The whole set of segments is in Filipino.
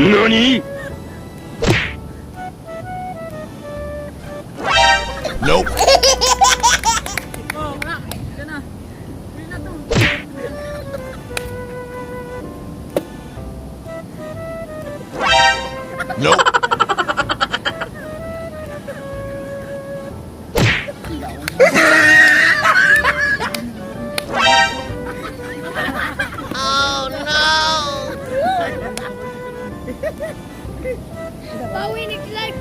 NANI?! Nope. Oh, wala. Yan na. Yan na to. Nope. Oh no! Bawi ni Clark.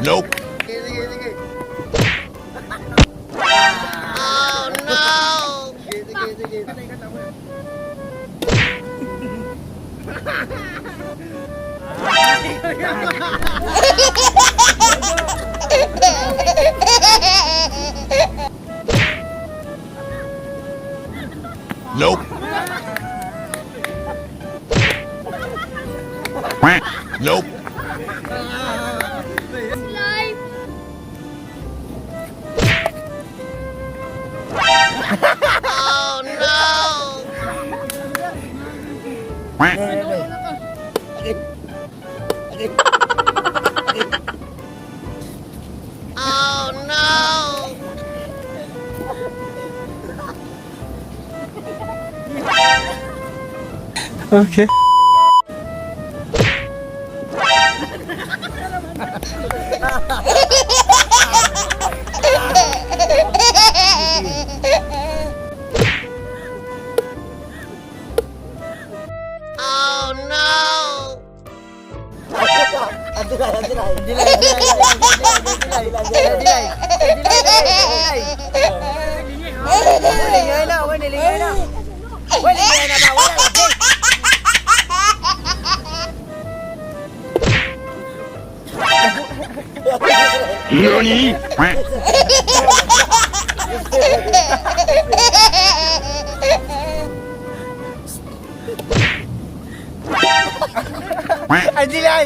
Nope. Sige, sige, sige. Oh no! Sige, sige, sige. Nope. Nope. Slime. Oh no! Oh no! Okay. Oh no! NANI?! Adilay!